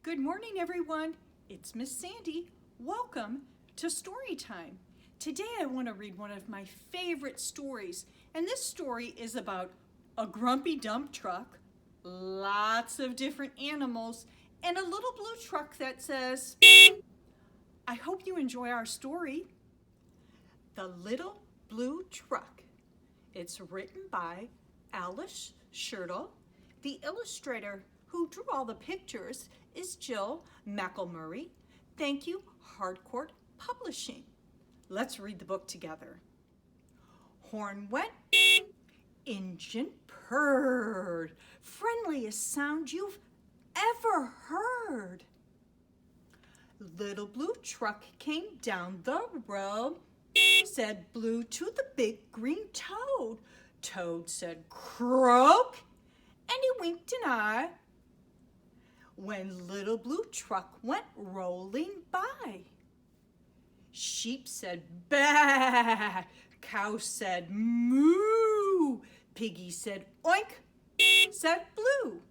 Good morning, everyone. It's Miss Sandy. Welcome to Storytime. Today I want to read one of my favorite stories, and this story is about a grumpy dump truck, lots of different animals, and a little blue truck that says, "Beep." I hope you enjoy our story. The Little Blue Truck. It's written by Alice Schertle. The illustrator who drew all the pictures is Jill McElmurray. Thank you, Hardcourt Publishing. Let's read the book together. Horn went, engine purred. Friendliest sound you've ever heard. Little blue truck came down the road, said Blue to the big green toad. Toad said croak, and he winked an eye. When little blue truck went rolling by, sheep said baa, cow said moo, piggy said oink, said blue.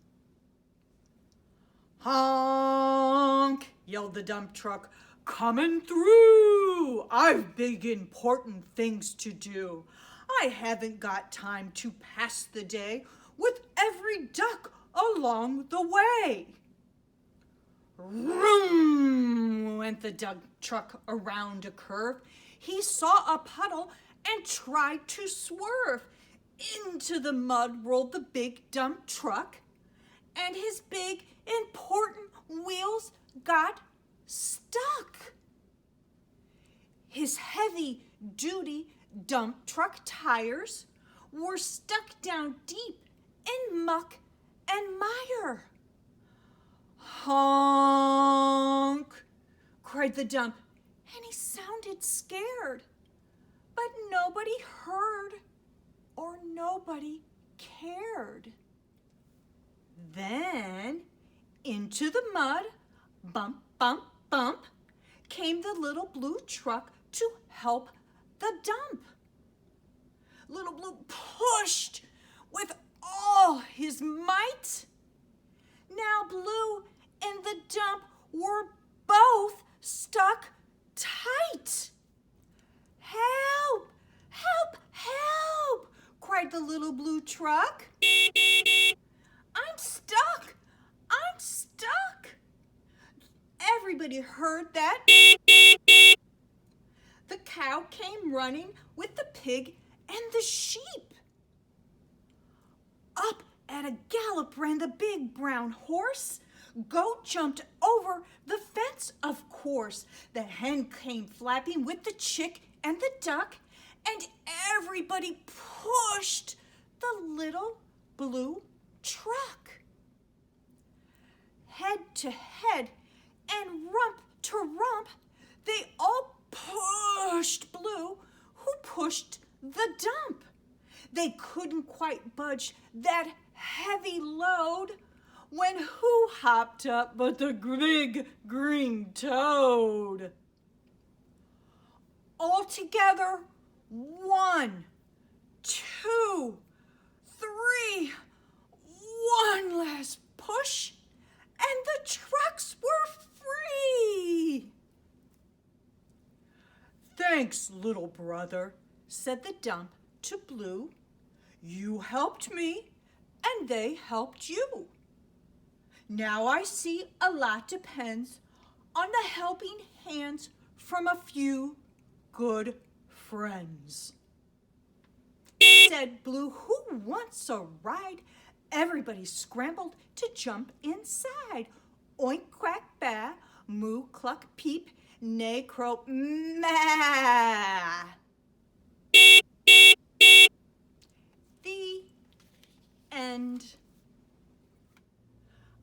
Honk, yelled the dump truck, coming through. I've big important things to do. I haven't got time to pass the day with every duck along the way. Vroom went the dump truck around a curve. He saw a puddle and tried to swerve. Into the mud rolled the big dump truck, and his big important wheels got stuck. His heavy-duty dump truck tires were stuck down deep in muck and mire. Honk, cried the dump, and he sounded scared. But nobody heard or nobody cared. Then, into the mud, bump, bump, bump, came the little blue truck to help the dump. Little Blue pushed with all his might. Now Blue and the dump were both stuck tight. Help! Help! Help! Cried the little blue truck. I'm stuck! I'm stuck! Everybody heard that. The cow came running with the pig and the sheep. Up at a gallop ran the big brown horse. Goat jumped over the fence, of course. The hen came flapping with the chick and the duck, and everybody pushed the little blue truck. Head to head and rump to rump, they all pushed Blue, who pushed the dump. They couldn't quite budge that heavy load when who hopped up but the big green toad. All together, 1, 2, 3, one last push, and the trucks were free. Thanks, little brother, said the dump to Blue. You helped me, and they helped you. Now I see a lot depends on the helping hands from a few good friends. Said Blue, who wants a ride? Everybody scrambled to jump inside. Oink, quack, ba, moo, cluck, peep, neigh, crow, ma. The end.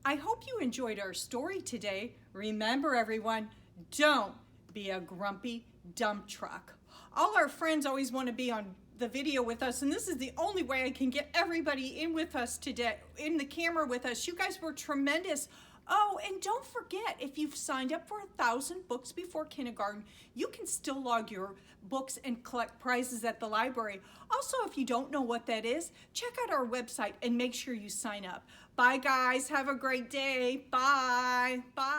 I hope you enjoyed our story today. Remember, everyone, don't be a grumpy dump truck. All our friends always want to be on the video with us, and this is the only way I can get everybody in with us today, in the camera with us. You guys were tremendous. Oh, and don't forget, if you've signed up for 1,000 books before kindergarten, you can still log your books and collect prizes at the library. Also, if you don't know what that is, check out our website and make sure you sign up. Bye, guys. Have a great day. Bye. Bye.